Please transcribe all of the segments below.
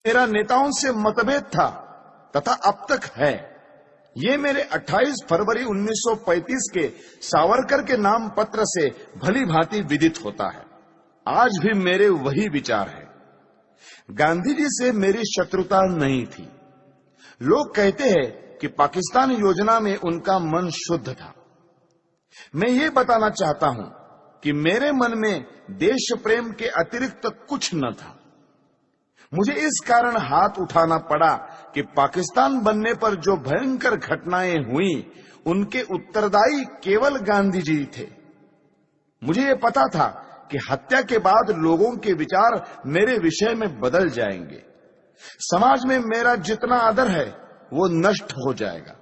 मेरा नेताओं से मतभेद था तथा अब तक है। ये मेरे 28 फरवरी 1935 के सावरकर के नाम पत्र से भली भांति विदित होता है। आज भी मेरे वही विचार है। गांधी जी से मेरी शत्रुता नहीं थी। लोग कहते हैं कि पाकिस्तान योजना में उनका मन शुद्ध था। मैं ये बताना चाहता हूं कि मेरे मन में देश प्रेम के अतिरिक्त कुछ न था। मुझे इस कारण हाथ उठाना पड़ा कि पाकिस्तान बनने पर जो भयंकर घटनाएं हुई उनके उत्तरदायी केवल गांधी जी थे। मुझे ये पता था कि हत्या के बाद लोगों के विचार मेरे विषय में बदल जाएंगे। समाज में मेरा जितना आदर है वो नष्ट हो जाएगा।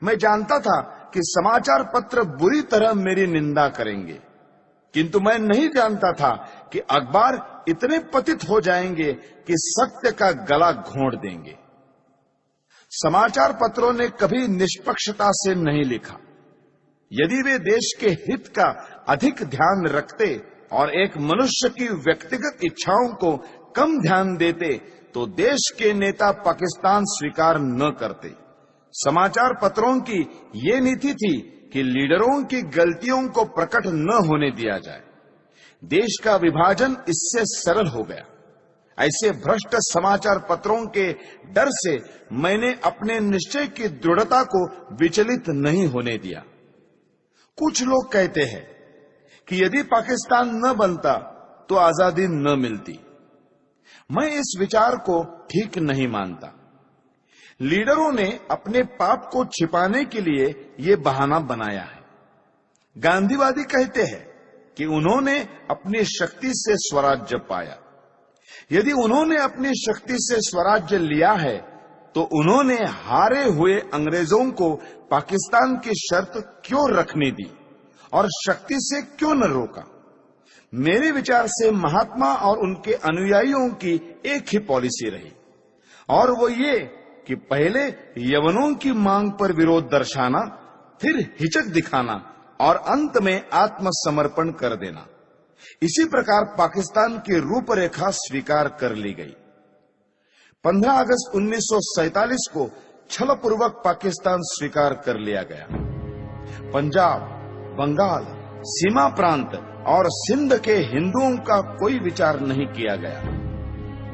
मैं जानता था कि समाचार पत्र बुरी तरह मेरी निंदा करेंगे, किंतु मैं नहीं जानता था कि अखबार इतने पतित हो जाएंगे कि सत्य का गला घोंट देंगे। समाचार पत्रों ने कभी निष्पक्षता से नहीं लिखा। यदि वे देश के हित का अधिक ध्यान रखते और एक मनुष्य की व्यक्तिगत इच्छाओं को कम ध्यान देते तो देश के नेता पाकिस्तान स्वीकार न करते। समाचार पत्रों की ये नीति थी कि लीडरों की गलतियों को प्रकट न होने दिया जाए। देश का विभाजन इससे सरल हो गया। ऐसे भ्रष्ट समाचार पत्रों के डर से मैंने अपने निश्चय की दृढ़ता को विचलित नहीं होने दिया। कुछ लोग कहते हैं कि यदि पाकिस्तान न बनता तो आजादी न मिलती। मैं इस विचार को ठीक नहीं मानता। लीडरों ने अपने पाप को छिपाने के लिए ये बहाना बनाया है। गांधीवादी कहते हैं कि उन्होंने अपनी शक्ति से स्वराज्य पाया। यदि उन्होंने अपनी शक्ति से स्वराज्य लिया है तो उन्होंने हारे हुए अंग्रेजों को पाकिस्तान की शर्त क्यों रखने दी और शक्ति से क्यों न रोका? मेरे विचार से महात्मा और उनके अनुयायियों की एक ही पॉलिसी रही, और वो ये कि पहले यवनों की मांग पर विरोध दर्शाना, फिर हिचक दिखाना और अंत में आत्मसमर्पण कर देना। इसी प्रकार पाकिस्तान की रूपरेखा स्वीकार कर ली गई। 15 अगस्त 1947 को छलपूर्वक पाकिस्तान स्वीकार कर लिया गया। पंजाब, बंगाल, सीमा प्रांत और सिंध के हिंदुओं का कोई विचार नहीं किया गया।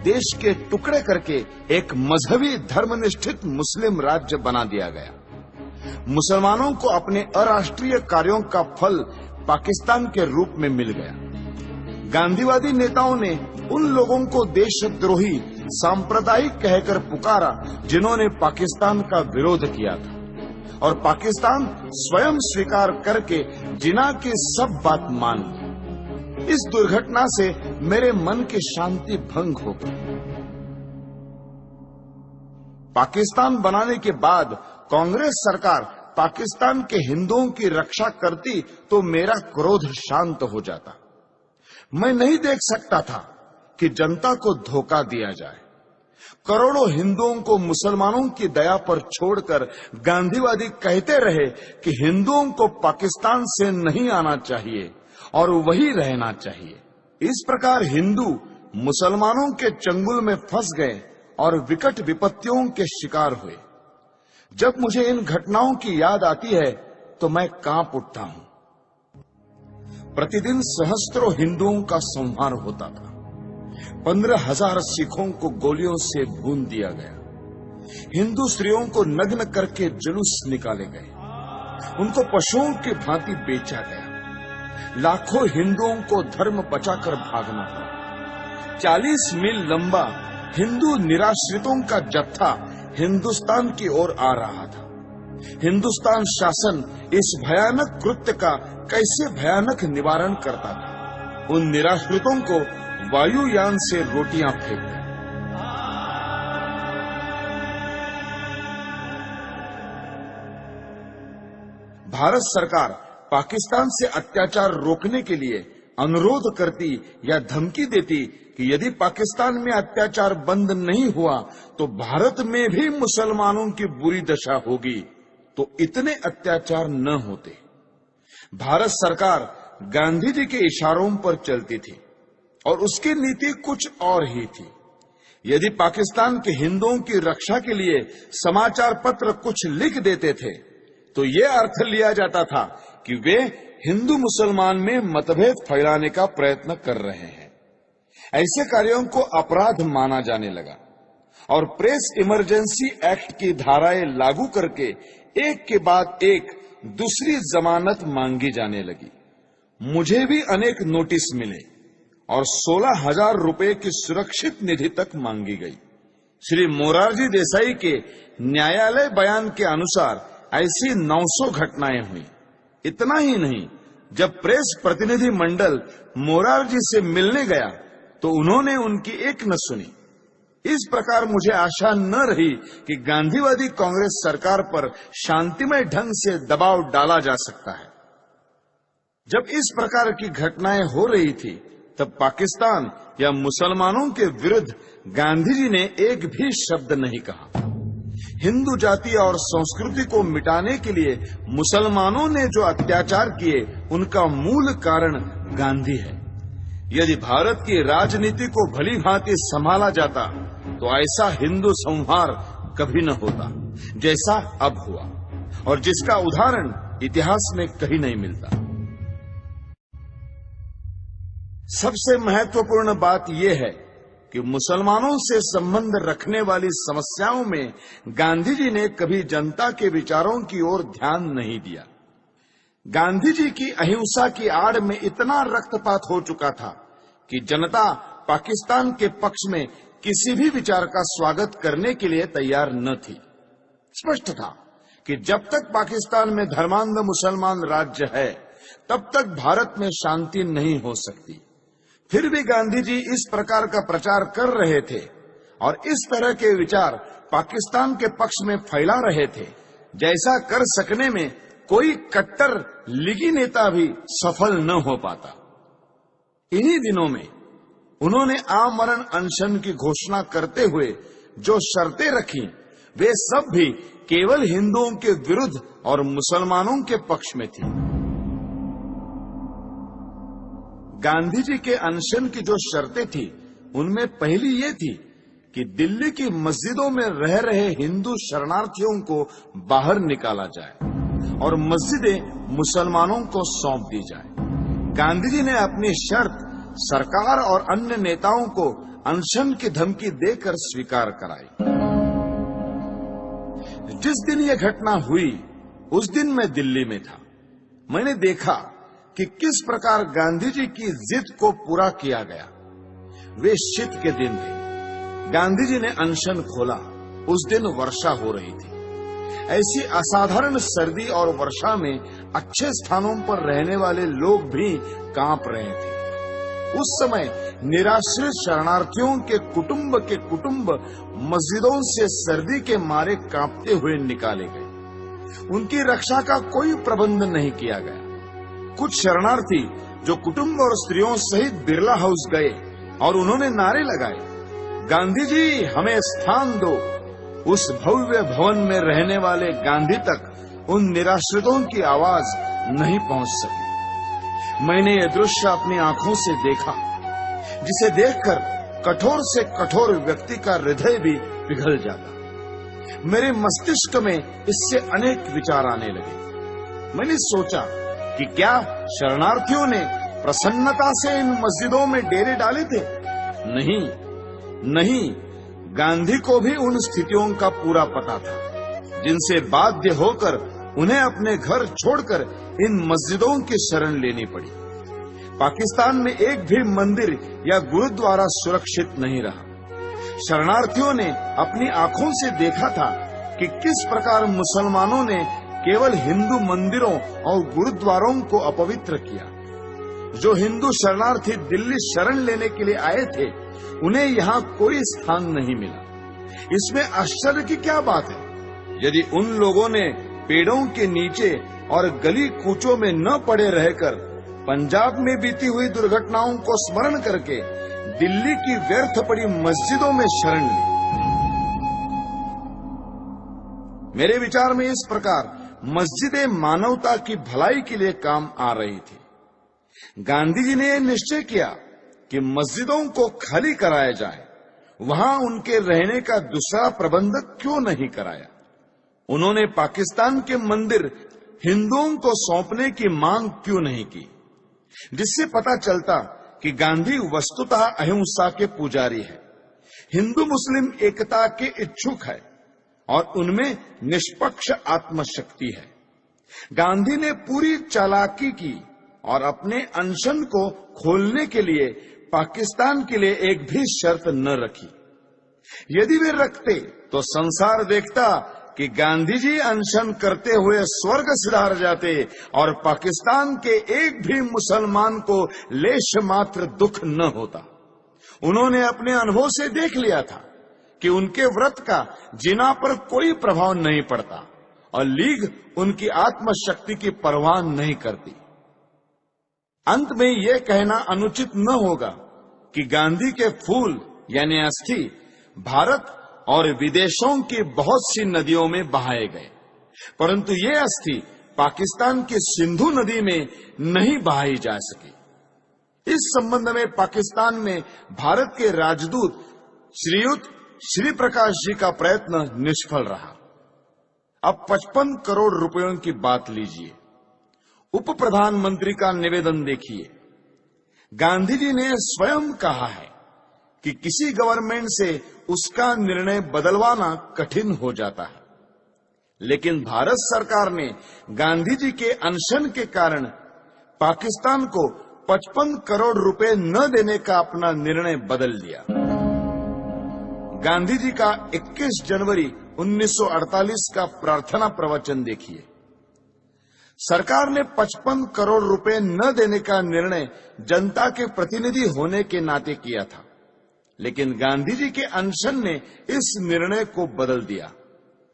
देश के टुकड़े करके एक मजहबी धर्मनिष्ठित मुस्लिम राज्य बना दिया गया। मुसलमानों को अपने अराष्ट्रीय कार्यों का फल पाकिस्तान के रूप में मिल गया। गांधीवादी नेताओं ने उन लोगों को देशद्रोही सांप्रदायिक कहकर पुकारा जिन्होंने पाकिस्तान का विरोध किया था, और पाकिस्तान स्वयं स्वीकार करके जिन्ना की सब बात मान ली। इस दुर्घटना से मेरे मन की शांति भंग हो गई। पाकिस्तान बनाने के बाद कांग्रेस सरकार पाकिस्तान के हिंदुओं की रक्षा करती तो मेरा क्रोध शांत हो जाता। मैं नहीं देख सकता था कि जनता को धोखा दिया जाए। करोड़ों हिंदुओं को मुसलमानों की दया पर छोड़कर गांधीवादी कहते रहे कि हिंदुओं को पाकिस्तान से नहीं आना चाहिए और वही रहना चाहिए। इस प्रकार हिंदू मुसलमानों के चंगुल में फंस गए और विकट विपत्तियों के शिकार हुए। जब मुझे इन घटनाओं की याद आती है तो मैं कांप उठता हूं। प्रतिदिन सहस्त्रों हिंदुओं का संहार होता था। 15,000 सिखों को गोलियों से भून दिया गया। हिंदू स्त्रियों को नग्न करके जुलूस निकाले गए। उनको पशुओं की भांति बेचा गया। लाखों हिंदुओं को धर्म बचाकर भागना पड़ा। 40 मील लंबा हिंदू निराश्रितों का जत्था हिंदुस्तान की ओर आ रहा था। हिंदुस्तान शासन इस भयानक कृत्य का कैसे भयानक निवारण करता था? उन निराश्रितों को वायुयान से रोटियां फेंक दी। भारत सरकार पाकिस्तान से अत्याचार रोकने के लिए अनुरोध करती या धमकी देती कि यदि पाकिस्तान में अत्याचार बंद नहीं हुआ तो भारत में भी मुसलमानों की बुरी दशा होगी, तो इतने अत्याचार न होते। भारत सरकार गांधी जी के इशारों पर चलती थी और उसकी नीति कुछ और ही थी। यदि पाकिस्तान के हिंदुओं की रक्षा के लिए समाचार पत्र कुछ लिख देते थे तो ये अर्थ लिया जाता था कि वे हिंदू मुसलमान में मतभेद फैलाने का प्रयत्न कर रहे हैं। ऐसे कार्यों को अपराध माना जाने लगा और प्रेस इमरजेंसी एक्ट की धाराएं लागू करके एक के बाद एक दूसरी जमानत मांगी जाने लगी। मुझे भी अनेक नोटिस मिले और 16,000 रुपए की सुरक्षित निधि तक मांगी गई। श्री मोरारजी देसाई के न्यायालय बयान के अनुसार ऐसी 900 घटनाएं हुई। इतना ही नहीं, जब प्रेस प्रतिनिधि मंडल मोरारजी से मिलने गया तो उन्होंने उनकी एक न सुनी। इस प्रकार मुझे आशा न रही कि गांधीवादी कांग्रेस सरकार पर शांतिमय ढंग से दबाव डाला जा सकता है। जब इस प्रकार की घटनाएं हो रही थी तब पाकिस्तान या मुसलमानों के विरुद्ध गांधी जी ने एक भी शब्द नहीं कहा। हिंदू जाति और संस्कृति को मिटाने के लिए मुसलमानों ने जो अत्याचार किए उनका मूल कारण गांधी है। यदि भारत की राजनीति को भली भांति संभाला जाता तो ऐसा हिंदू संहार कभी न होता जैसा अब हुआ, और जिसका उदाहरण इतिहास में कहीं नहीं मिलता। सबसे महत्वपूर्ण बात यह है कि मुसलमानों से संबंध रखने वाली समस्याओं में गांधी जी ने कभी जनता के विचारों की ओर ध्यान नहीं दिया। गांधी जी की अहिंसा की आड़ में इतना रक्तपात हो चुका था कि जनता पाकिस्तान के पक्ष में किसी भी विचार का स्वागत करने के लिए तैयार न थी। स्पष्ट था कि जब तक पाकिस्तान में धर्मांध मुसलमान राज्य है तब तक भारत में शांति नहीं हो सकती। फिर भी गांधी जी इस प्रकार का प्रचार कर रहे थे और इस तरह के विचार पाकिस्तान के पक्ष में फैला रहे थे जैसा कर सकने में कोई कट्टर लीगी नेता भी सफल न हो पाता। इन्हीं दिनों में उन्होंने आमरण अनशन की घोषणा करते हुए जो शर्तें रखी वे सब भी केवल हिंदुओं के विरुद्ध और मुसलमानों के पक्ष में थी। गांधी जी के अनशन की जो शर्तें थी उनमें पहली ये थी कि दिल्ली की मस्जिदों में रह रहे हिंदू शरणार्थियों को बाहर निकाला जाए और मस्जिदें मुसलमानों को सौंप दी जाए। गांधी जी ने अपनी शर्त सरकार और अन्य नेताओं को अनशन की धमकी देकर स्वीकार कराई। जिस दिन यह घटना हुई उस दिन मैं दिल्ली में था। मैंने देखा कि किस प्रकार गांधी जी की जिद को पूरा किया गया। वे शीत के दिन थे। गांधी जी ने अनशन खोला। उस दिन वर्षा हो रही थी। ऐसी असाधारण सर्दी और वर्षा में अच्छे स्थानों पर रहने वाले लोग भी कांप रहे थे। उस समय निराश्रित शरणार्थियों के कुटुंब मस्जिदों से सर्दी के मारे कांपते हुए निकाले गए। उनकी रक्षा का कोई प्रबंध नहीं किया गया। कुछ शरणार्थी जो कुटुंब और स्त्रियों सहित बिरला हाउस गए और उन्होंने नारे लगाए, गांधी जी हमें स्थान दो। उस भव्य भवन में रहने वाले गांधी तक उन निराश्रितों की आवाज नहीं पहुंच सकी। मैंने यह दृश्य अपनी आंखों से देखा, जिसे देखकर कठोर से कठोर व्यक्ति का हृदय भी पिघल जाता। मेरे मस्तिष्क में इससे अनेक विचार आने लगे। मैंने सोचा कि क्या शरणार्थियों ने प्रसन्नता से इन मस्जिदों में डेरे डाले थे? नहीं, गांधी को भी उन स्थितियों का पूरा पता था जिनसे बाध्य होकर उन्हें अपने घर छोड़कर इन मस्जिदों की शरण लेनी पड़ी। पाकिस्तान में एक भी मंदिर या गुरुद्वारा सुरक्षित नहीं रहा। शरणार्थियों ने अपनी आंखों से देखा था कि किस प्रकार मुसलमानों ने केवल हिंदू मंदिरों और गुरुद्वारों को अपवित्र किया। जो हिंदू शरणार्थी दिल्ली शरण लेने के लिए आए थे उन्हें यहाँ कोई स्थान नहीं मिला। इसमें आश्चर्य की क्या बात है? यदि उन लोगों ने पेड़ों के नीचे और गली कूचों में न पड़े रहकर पंजाब में बीती हुई दुर्घटनाओं को स्मरण करके दिल्ली की व्यर्थ पड़ी मस्जिदों में शरण ली। मेरे विचार में इस प्रकार मस्जिदें मानवता की भलाई के लिए काम आ रही थी। गांधी जी ने यह निश्चय किया कि मस्जिदों को खाली कराया जाए वहां उनके रहने का दूसरा प्रबंध क्यों नहीं कराया? उन्होंने पाकिस्तान के मंदिर हिंदुओं को सौंपने की मांग क्यों नहीं की? जिससे पता चलता कि गांधी वस्तुतः अहिंसा के पुजारी है, हिंदू मुस्लिम एकता के इच्छुक है और उनमें निष्पक्ष आत्मशक्ति है। गांधी ने पूरी चालाकी की और अपने अनशन को खोलने के लिए पाकिस्तान के लिए एक भी शर्त न रखी। यदि वे रखते तो संसार देखता कि गांधी जी अनशन करते हुए स्वर्ग सिधार जाते और पाकिस्तान के एक भी मुसलमान को लेश मात्र दुख न होता। उन्होंने अपने अनुभव से देख लिया था कि उनके व्रत का जिना पर कोई प्रभाव नहीं पड़ता और लीग उनकी आत्मशक्ति की परवाह नहीं करती। अंत में यह कहना अनुचित न होगा कि गांधी के फूल यानी अस्थि भारत और विदेशों की बहुत सी नदियों में बहाए गए, परंतु ये अस्थि पाकिस्तान की सिंधु नदी में नहीं बहाई जा सकी। इस संबंध में पाकिस्तान में भारत के राजदूत श्रीयुत श्री प्रकाश जी का प्रयत्न निष्फल रहा। अब 55 करोड़ रुपयों की बात लीजिए। उप प्रधानमंत्री का निवेदन देखिए। गांधी जी ने स्वयं कहा है कि किसी गवर्नमेंट से उसका निर्णय बदलवाना कठिन हो जाता है, लेकिन भारत सरकार ने गांधी जी के अनशन के कारण पाकिस्तान को 55 करोड़ रुपए न देने का अपना निर्णय बदल दिया। गांधी जी का 21 जनवरी 1948 का प्रार्थना प्रवचन देखिए। सरकार ने 55 करोड़ रुपए न देने का निर्णय जनता के प्रतिनिधि होने के नाते किया था, लेकिन गांधी जी के अनशन ने इस निर्णय को बदल दिया।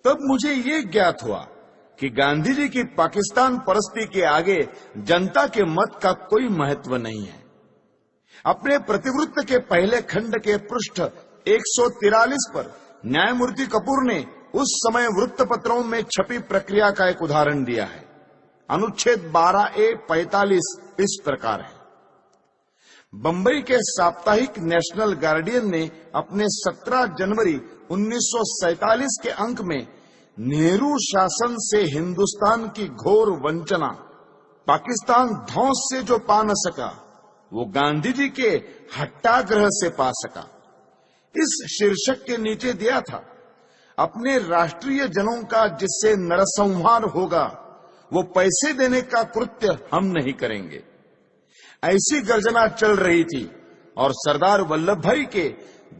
तब मुझे ये ज्ञात हुआ कि गांधी जी की पाकिस्तान परस्ती के आगे जनता के मत का कोई महत्व नहीं है। अपने प्रतिवृत्त के पहले खंड के पृष्ठ 143 पर न्यायमूर्ति कपूर ने उस समय वृत्तपत्रों में छपी प्रक्रिया का एक उदाहरण दिया है। अनुच्छेद 12A-45 इस प्रकार है। बंबई के साप्ताहिक नेशनल गार्डियन ने अपने 17 जनवरी 1947 के अंक में नेहरू शासन से हिंदुस्तान की घोर वंचना, पाकिस्तान धौंस से जो पा न सका वो गांधी जी के हट्टाग्रह से पा सका, इस शीर्षक के नीचे दिया था, अपने राष्ट्रीय जनों का जिससे नरसंहार होगा वो पैसे देने का कृत्य हम नहीं करेंगे। ऐसी गर्जना चल रही थी और सरदार वल्लभ भाई के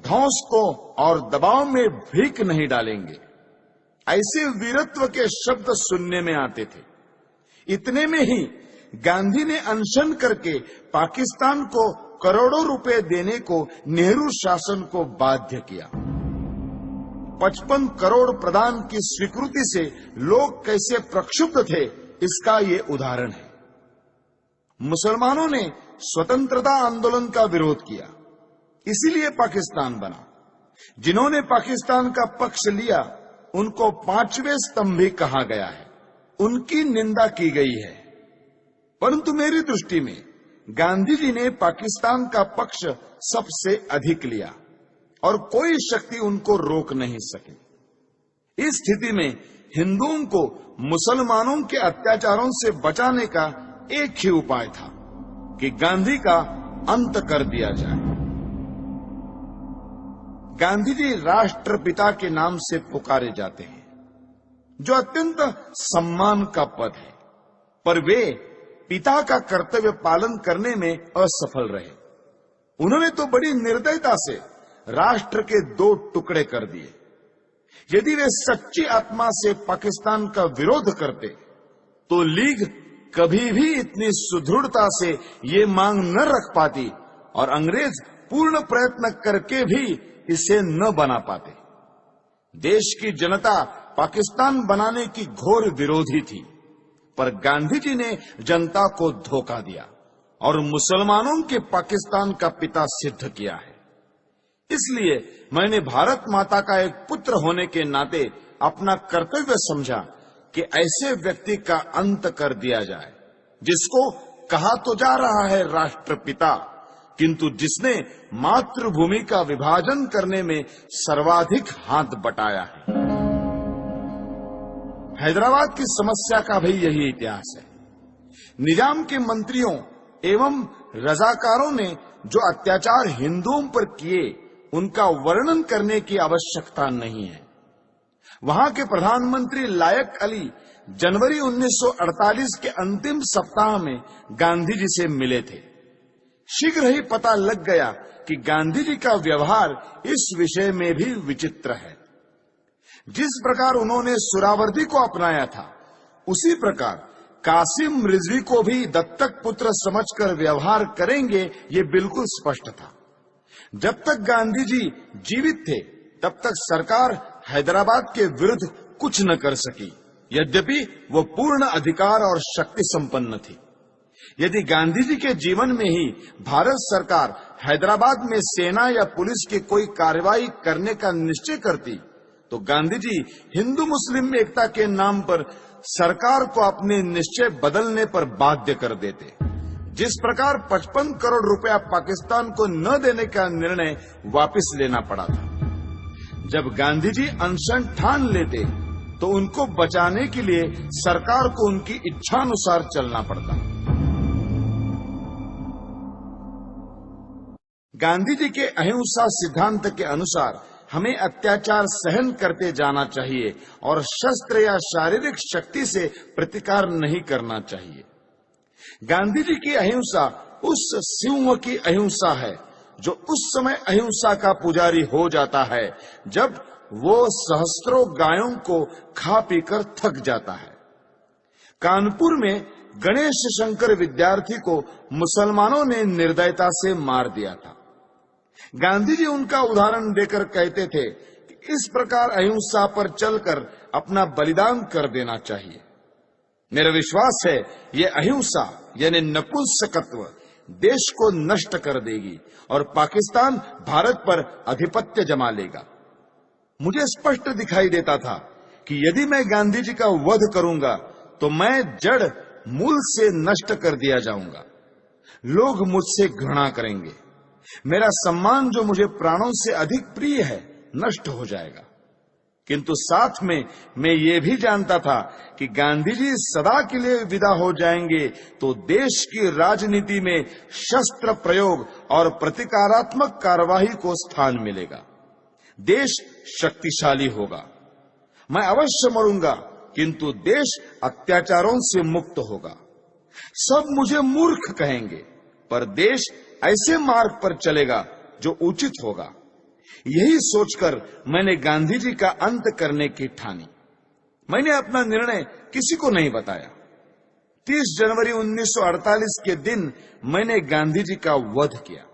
धौंस को और दबाव में भीख नहीं डालेंगे, ऐसे वीरत्व के शब्द सुनने में आते थे। इतने में ही गांधी ने अनशन करके पाकिस्तान को करोड़ों रुपए देने को नेहरू शासन को बाध्य किया। 55 करोड़ प्रदान की स्वीकृति से लोग कैसे प्रक्षुब्ध थे, इसका ये उदाहरण है। मुसलमानों ने स्वतंत्रता आंदोलन का विरोध किया, इसीलिए पाकिस्तान बना। जिन्होंने पाकिस्तान का पक्ष लिया उनको पांचवें स्तंभी कहा गया है, उनकी निंदा की गई है। परंतु मेरी दृष्टि में गांधी जी ने पाकिस्तान का पक्ष सबसे अधिक लिया और कोई शक्ति उनको रोक नहीं सकी। इस स्थिति में हिंदुओं को मुसलमानों के अत्याचारों से बचाने का एक ही उपाय था कि गांधी का अंत कर दिया जाए। गांधी जी राष्ट्रपिता के नाम से पुकारे जाते हैं, जो अत्यंत सम्मान का पद है, पर वे पिता का कर्तव्य पालन करने में असफल रहे। उन्होंने तो बड़ी निर्दयता से राष्ट्र के 2 टुकड़े कर दिए। यदि वे सच्ची आत्मा से पाकिस्तान का विरोध करते तो लीग कभी भी इतनी सुदृढ़ता से ये मांग न रख पाती और अंग्रेज पूर्ण प्रयत्न करके भी इसे न बना पाते। देश की जनता पाकिस्तान बनाने की घोर विरोधी थी, पर गांधी जी ने जनता को धोखा दिया और मुसलमानों के पाकिस्तान का पिता सिद्ध किया है। इसलिए मैंने भारत माता का एक पुत्र होने के नाते अपना कर्तव्य समझा कि ऐसे व्यक्ति का अंत कर दिया जाए, जिसको कहा तो जा रहा है राष्ट्रपिता, किंतु जिसने मातृभूमि का विभाजन करने में सर्वाधिक हाथ बटाया है। हैदराबाद की समस्या का भी यही इतिहास है। निजाम के मंत्रियों एवं रजाकारों ने जो अत्याचार हिंदुओं पर किए, उनका वर्णन करने की आवश्यकता नहीं है। वहां के प्रधानमंत्री लायक अली जनवरी 1948 के अंतिम सप्ताह में गांधी जी से मिले थे। शीघ्र ही पता लग गया कि गांधी जी का व्यवहार इस विषय में भी विचित्र है। जिस प्रकार उन्होंने सुरावर्दी को अपनाया था, उसी प्रकार कासिम रिजवी को भी दत्तक पुत्र समझकर व्यवहार करेंगे, ये बिल्कुल स्पष्ट था। जब तक गांधी जी जीवित थे, तब तक सरकार हैदराबाद के विरुद्ध कुछ न कर सकी, यद्यपि वो पूर्ण अधिकार और शक्ति संपन्न थी। यदि गांधी जी के जीवन में ही भारत सरकार हैदराबाद में सेना या पुलिस की कोई कार्रवाई करने का निश्चय करती, तो गांधी जी हिंदू मुस्लिम एकता के नाम पर सरकार को अपने निश्चय बदलने पर बाध्य कर देते। जिस प्रकार 55 करोड़ रुपया पाकिस्तान को न देने का निर्णय वापस लेना पड़ा था। जब गांधी जी अनशन ठान लेते, तो उनको बचाने के लिए सरकार को उनकी इच्छानुसार चलना पड़ता। गांधी जी के अहिंसा सिद्धांत के अनुसार हमें अत्याचार सहन करते जाना चाहिए और शस्त्र या शारीरिक शक्ति से प्रतिकार नहीं करना चाहिए। गांधी जी की अहिंसा उस सिंह की अहिंसा है जो उस समय अहिंसा का पुजारी हो जाता है जब वो सहस्त्रों गायों को खा पीकर थक जाता है। कानपुर में गणेश शंकर विद्यार्थी को मुसलमानों ने निर्दयता से मार दिया था। गांधी जी उनका उदाहरण देकर कहते थे कि इस प्रकार अहिंसा पर चलकर अपना बलिदान कर देना चाहिए। मेरा विश्वास है ये अहिंसा यानी नपुंसकत्व देश को नष्ट कर देगी और पाकिस्तान भारत पर आधिपत्य जमा लेगा। मुझे स्पष्ट दिखाई देता था कि यदि मैं गांधी जी का वध करूंगा तो मैं जड़ मूल से नष्ट कर दिया जाऊंगा। लोग मुझसे घृणा करेंगे। मेरा सम्मान जो मुझे प्राणों से अधिक प्रिय है नष्ट हो जाएगा। किंतु साथ में मैं ये भी जानता था कि गांधी जी सदा के लिए विदा हो जाएंगे तो देश की राजनीति में शस्त्र प्रयोग और प्रतिकारात्मक कार्यवाही को स्थान मिलेगा। देश शक्तिशाली होगा। मैं अवश्य मरूंगा, किंतु देश अत्याचारों से मुक्त होगा। सब मुझे मूर्ख कहेंगे, पर देश ऐसे मार्ग पर चलेगा जो उचित होगा। यही सोचकर मैंने गांधी जी का अंत करने की ठानी। मैंने अपना निर्णय किसी को नहीं बताया। 30 जनवरी 1948 के दिन मैंने गांधी जी का वध किया।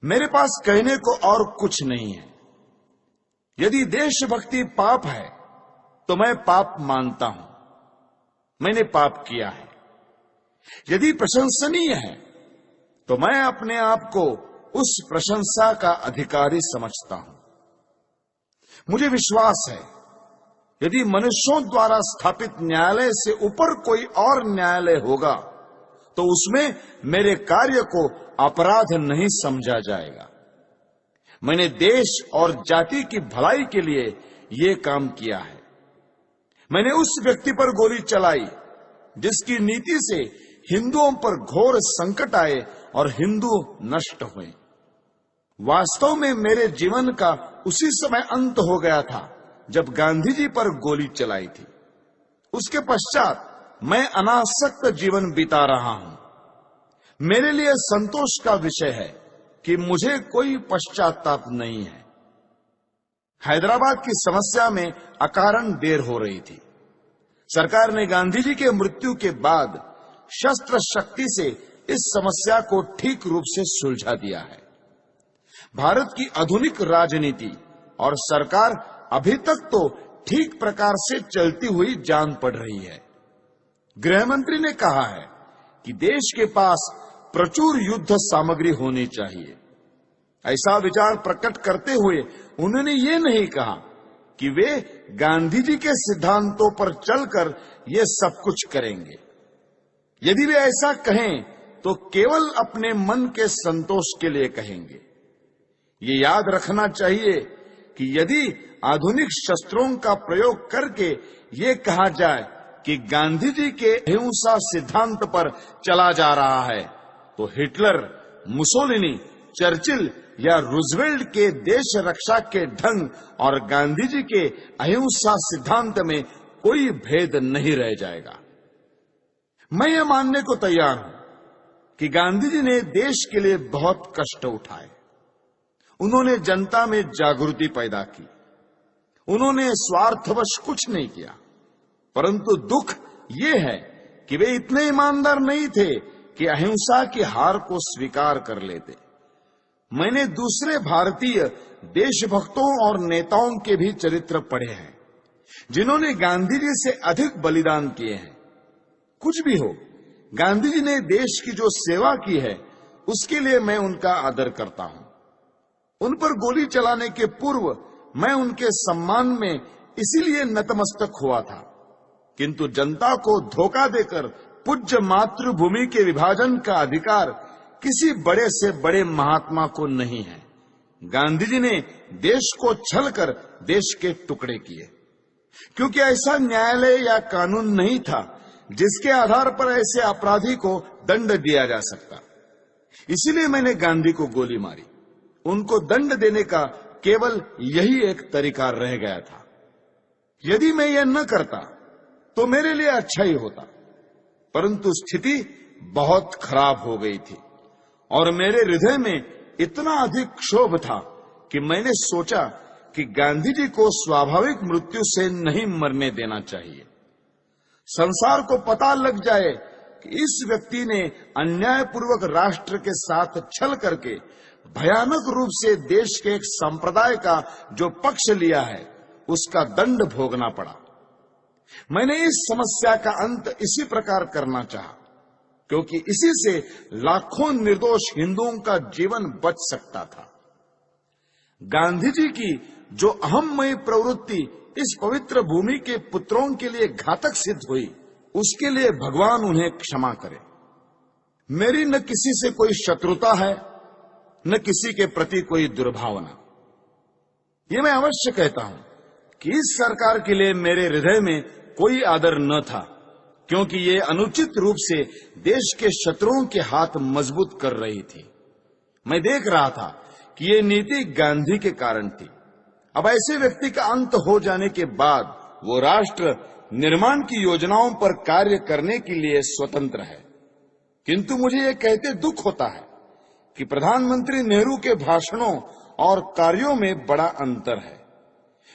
मेरे पास कहने को और कुछ नहीं है। यदि देशभक्ति पाप है तो मैं पाप मानता हूं। मैंने पाप किया है। यदि प्रशंसनीय है तो मैं अपने आप को उस प्रशंसा का अधिकारी समझता हूं। मुझे विश्वास है यदि मनुष्यों द्वारा स्थापित न्यायालय से ऊपर कोई और न्यायालय होगा तो उसमें मेरे कार्य को अपराध नहीं समझा जाएगा। मैंने देश और जाति की भलाई के लिए ये काम किया है। मैंने उस व्यक्ति पर गोली चलाई जिसकी नीति से हिंदुओं पर घोर संकट आए और हिंदू नष्ट हुए। वास्तव में मेरे जीवन का उसी समय अंत हो गया था जब गांधी जी पर गोली चलाई थी। उसके पश्चात मैं अनासक्त जीवन बिता रहा हूं। मेरे लिए संतोष का विषय है कि मुझे कोई पश्चाताप नहीं है। हैदराबाद की समस्या में अकारण देर हो रही थी। सरकार ने गांधी जी के मृत्यु के बाद शस्त्र शक्ति से इस समस्या को ठीक रूप से सुलझा दिया है। भारत की आधुनिक राजनीति और सरकार अभी तक तो ठीक प्रकार से चलती हुई जान पड़ रही है। गृह मंत्री ने कहा है कि देश के पास प्रचुर युद्ध सामग्री होनी चाहिए। ऐसा विचार प्रकट करते हुए उन्होंने ये नहीं कहा कि वे गांधी जी के सिद्धांतों पर चलकर ये सब कुछ करेंगे। यदि वे ऐसा कहें तो केवल अपने मन के संतोष के लिए कहेंगे। ये याद रखना चाहिए कि यदि आधुनिक शस्त्रों का प्रयोग करके ये कहा जाए कि गांधी जी के अहिंसा सिद्धांत पर चला जा रहा है, तो हिटलर, मुसोलिनी, चर्चिल या रूजवेल्ट के देश रक्षा के ढंग और गांधी जी के अहिंसा सिद्धांत में कोई भेद नहीं रह जाएगा। मैं ये मानने को तैयार हूं कि गांधी जी ने देश के लिए बहुत कष्ट उठाए। उन्होंने जनता में जागृति पैदा की। उन्होंने स्वार्थवश कुछ नहीं किया, परंतु दुख ये है कि वे इतने ईमानदार नहीं थे कि अहिंसा की हार को स्वीकार कर लेते। मैंने दूसरे भारतीय देशभक्तों और नेताओं के भी चरित्र पढ़े हैं जिन्होंने गांधी जी से अधिक बलिदान किए हैं। कुछ भी हो, गांधी जी ने देश की जो सेवा की है उसके लिए मैं उनका आदर करता हूं। उन पर गोली चलाने के पूर्व मैं उनके सम्मान में इसीलिए नतमस्तक हुआ था, किंतु जनता को धोखा देकर पूज्य मातृभूमि के विभाजन का अधिकार किसी बड़े से बड़े महात्मा को नहीं है। गांधी जी ने देश को छलकर देश के टुकड़े किए, क्योंकि ऐसा न्यायालय या कानून नहीं था जिसके आधार पर ऐसे अपराधी को दंड दिया जा सकता। इसीलिए मैंने गांधी को गोली मारी। उनको दंड देने का केवल यही एक तरीका रह गया था। यदि मैं यह न करता तो मेरे लिए अच्छा ही होता, परंतु स्थिति बहुत खराब हो गई थी और मेरे हृदय में इतना अधिक क्षोभ था कि मैंने सोचा कि गांधी जी को स्वाभाविक मृत्यु से नहीं मरने देना चाहिए। संसार को पता लग जाए कि इस व्यक्ति ने अन्यायपूर्वक राष्ट्र के साथ छल करके भयानक रूप से देश के एक संप्रदाय का जो पक्ष लिया है उसका दंड भोगना पड़ा। मैंने इस समस्या का अंत इसी प्रकार करना चाहा, क्योंकि इसी से लाखों निर्दोष हिंदुओं का जीवन बच सकता था। गांधी जी की जो अहममयी प्रवृत्ति इस पवित्र भूमि के पुत्रों के लिए घातक सिद्ध हुई, उसके लिए भगवान उन्हें क्षमा करे। मेरी न किसी से कोई शत्रुता है, न किसी के प्रति कोई दुर्भावना। ये मैं अवश्य कहता हूं कि इस सरकार के लिए मेरे हृदय में कोई आदर न था, क्योंकि ये अनुचित रूप से देश के शत्रुओं के हाथ मजबूत कर रही थी। मैं देख रहा था कि ये नीति गांधी के कारण थी। अब ऐसे व्यक्ति का अंत हो जाने के बाद वो राष्ट्र निर्माण की योजनाओं पर कार्य करने के लिए स्वतंत्र है। किंतु मुझे ये कहते दुख होता है कि प्रधानमंत्री नेहरू के भाषणों और कार्यों में बड़ा अंतर है।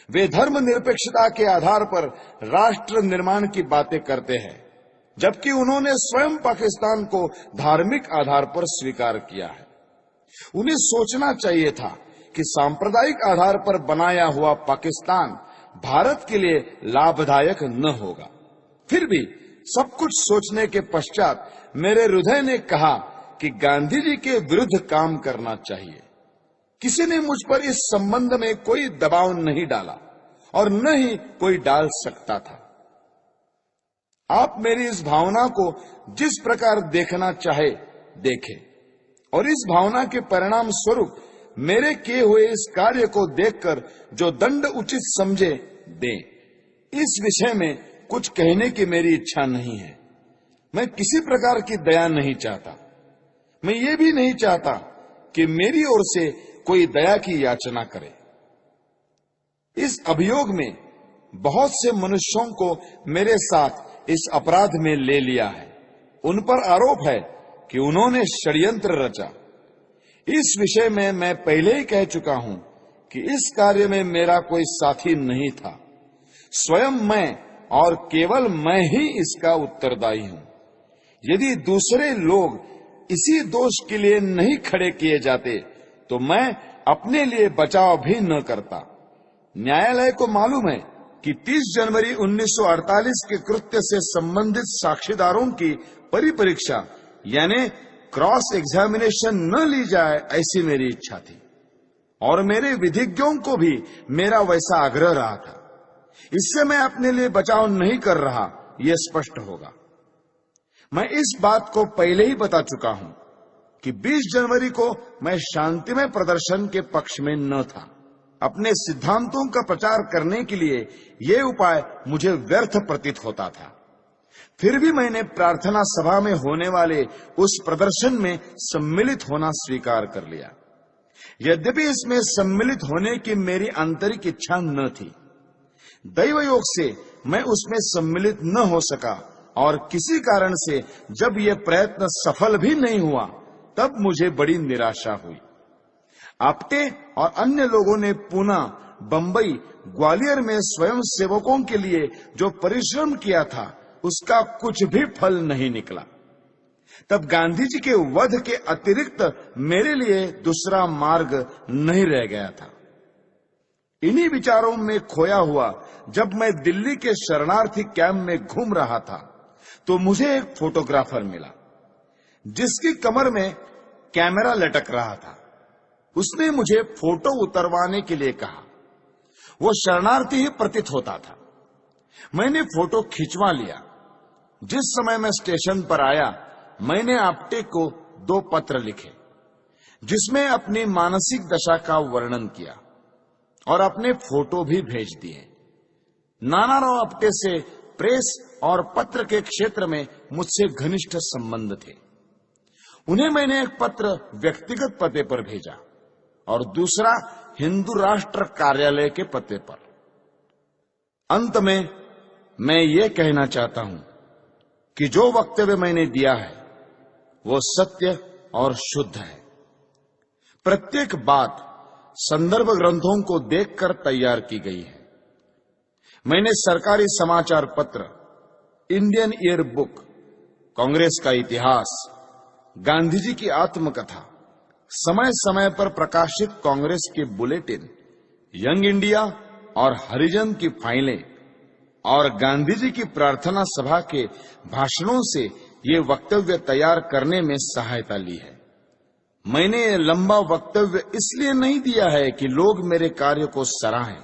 वे धर्मनिरपेक्षता के आधार पर राष्ट्र निर्माण की बातें करते हैं, जबकि उन्होंने स्वयं पाकिस्तान को धार्मिक आधार पर स्वीकार किया है। उन्हें सोचना चाहिए था कि सांप्रदायिक आधार पर बनाया हुआ पाकिस्तान भारत के लिए लाभदायक न होगा। फिर भी सब कुछ सोचने के पश्चात मेरे हृदय ने कहा कि गांधी जी के विरुद्ध काम करना चाहिए। किसी ने मुझ पर इस संबंध में कोई दबाव नहीं डाला और न ही कोई डाल सकता था। आप मेरी इस भावना को जिस प्रकार देखना चाहे देखें और इस भावना के परिणाम स्वरूप मेरे किए हुए इस कार्य को देखकर जो दंड उचित समझे दें। इस विषय में कुछ कहने की मेरी इच्छा नहीं है। मैं किसी प्रकार की दया नहीं चाहता। मैं ये भी नहीं चाहता कि मेरी ओर से कोई दया की याचना करे। इस अभियोग में बहुत से मनुष्यों को मेरे साथ इस अपराध में ले लिया है। उन पर आरोप है कि उन्होंने षड्यंत्र रचा। इस विषय में मैं पहले ही कह चुका हूं कि इस कार्य में मेरा कोई साथी नहीं था। स्वयं मैं और केवल मैं ही इसका उत्तरदायी हूं। यदि दूसरे लोग इसी दोष के लिए नहीं खड़े किए जाते तो मैं अपने लिए बचाव भी न करता। न्यायालय को मालूम है कि 30 जनवरी 1948 के कृत्य से संबंधित साक्षीदारों की परिपरीक्षा यानी क्रॉस एग्जामिनेशन न ली जाए, ऐसी मेरी इच्छा थी और मेरे विधिज्ञों को भी मेरा वैसा आग्रह रहा था। इससे मैं अपने लिए बचाव नहीं कर रहा, यह स्पष्ट होगा। मैं इस बात को पहले ही बता चुका हूं कि 20 जनवरी को मैं शांतिमय प्रदर्शन के पक्ष में न था। अपने सिद्धांतों का प्रचार करने के लिए यह उपाय मुझे व्यर्थ प्रतीत होता था। फिर भी मैंने प्रार्थना सभा में होने वाले उस प्रदर्शन में सम्मिलित होना स्वीकार कर लिया। यद्यपि इसमें सम्मिलित होने की मेरी आंतरिक इच्छा न थी, दैव योग से मैं उसमें सम्मिलित न हो सका और किसी कारण से जब यह प्रयत्न सफल भी नहीं हुआ तब मुझे बड़ी निराशा हुई। आपटे और अन्य लोगों ने पूना, बंबई, ग्वालियर में स्वयं सेवकों के लिए जो परिश्रम किया था उसका कुछ भी फल नहीं निकला। तब गांधी जी के वध के अतिरिक्त मेरे लिए दूसरा मार्ग नहीं रह गया था। इन्हीं विचारों में खोया हुआ जब मैं दिल्ली के शरणार्थी कैंप में घूम रहा था तो मुझे एक फोटोग्राफर मिला जिसकी कमर में कैमरा लटक रहा था। उसने मुझे फोटो उतरवाने के लिए कहा। वो शरणार्थी ही प्रतीत होता था। मैंने फोटो खिंचवा लिया। जिस समय मैं स्टेशन पर आया मैंने आपटे को 2 पत्र लिखे जिसमें अपनी मानसिक दशा का वर्णन किया और अपने फोटो भी भेज दिए। नानाराव आपटे से प्रेस और पत्र के क्षेत्र में मुझसे घनिष्ठ संबंध थे। उन्हें मैंने एक पत्र व्यक्तिगत पते पर भेजा और दूसरा हिंदू राष्ट्र कार्यालय के पते पर। अंत में मैं ये कहना चाहता हूं कि जो वक्तव्य मैंने दिया है वो सत्य और शुद्ध है। प्रत्येक बात संदर्भ ग्रंथों को देखकर तैयार की गई है। मैंने सरकारी समाचार पत्र, इंडियन ईयर बुक, कांग्रेस का इतिहास, गांधी जी की आत्मकथा, समय समय पर प्रकाशित कांग्रेस के बुलेटिन, यंग इंडिया और हरिजन की फाइलें और गांधी जी की प्रार्थना सभा के भाषणों से ये वक्तव्य तैयार करने में सहायता ली है। मैंने ये लंबा वक्तव्य इसलिए नहीं दिया है कि लोग मेरे कार्य को सराहें,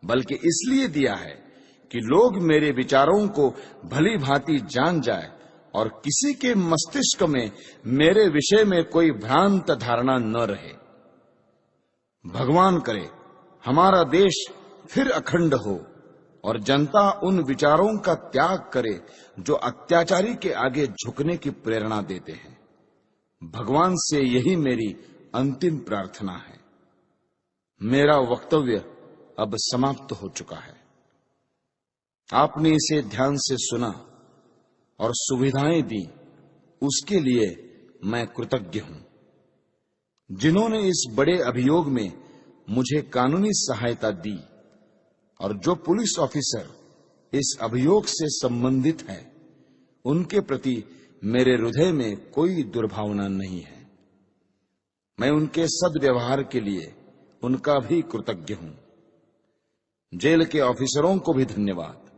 बल्कि इसलिए दिया है कि लोग मेरे विचारों को भली भांति जान जाए और किसी के मस्तिष्क में मेरे विषय में कोई भ्रांत धारणा न रहे। भगवान करे हमारा देश फिर अखंड हो और जनता उन विचारों का त्याग करे जो अत्याचारी के आगे झुकने की प्रेरणा देते हैं। भगवान से यही मेरी अंतिम प्रार्थना है। मेरा वक्तव्य अब समाप्त हो चुका है। आपने इसे ध्यान से सुना और सुविधाएं दी, उसके लिए मैं कृतज्ञ हूं। जिन्होंने इस बड़े अभियोग में मुझे कानूनी सहायता दी और जो पुलिस ऑफिसर इस अभियोग से संबंधित है, उनके प्रति मेरे हृदय में कोई दुर्भावना नहीं है। मैं उनके सद्व्यवहार के लिए उनका भी कृतज्ञ हूं। जेल के ऑफिसरों को भी धन्यवाद।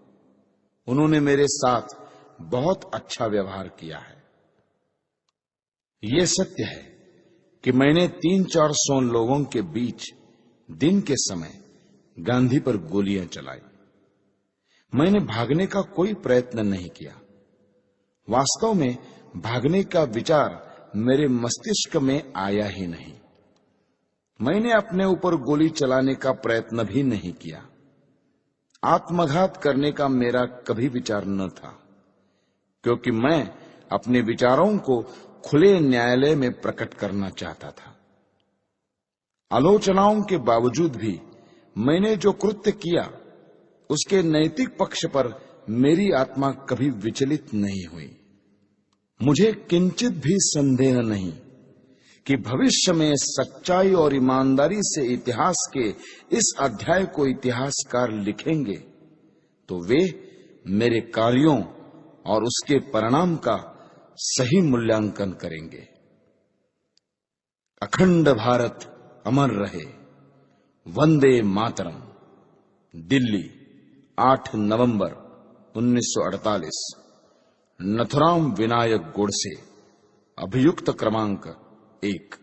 उन्होंने मेरे साथ बहुत अच्छा व्यवहार किया है। यह सत्य है कि मैंने 300-400 लोगों के बीच दिन के समय गांधी पर गोलियां चलाई। मैंने भागने का कोई प्रयत्न नहीं किया। वास्तव में भागने का विचार मेरे मस्तिष्क में आया ही नहीं। मैंने अपने ऊपर गोली चलाने का प्रयत्न भी नहीं किया। आत्मघात करने का मेरा कभी विचार न था, क्योंकि मैं अपने विचारों को खुले न्यायालय में प्रकट करना चाहता था। आलोचनाओं के बावजूद भी मैंने जो कृत्य किया उसके नैतिक पक्ष पर मेरी आत्मा कभी विचलित नहीं हुई। मुझे किंचित भी संदेह नहीं कि भविष्य में सच्चाई और ईमानदारी से इतिहास के इस अध्याय को इतिहासकार लिखेंगे तो वे मेरे कार्यों और उसके परिणाम का सही मूल्यांकन करेंगे। अखंड भारत अमर रहे। वंदे मातरम। दिल्ली, 8 नवंबर 1948। नथुराम विनायक गोडसे। अभियुक्त क्रमांक 1।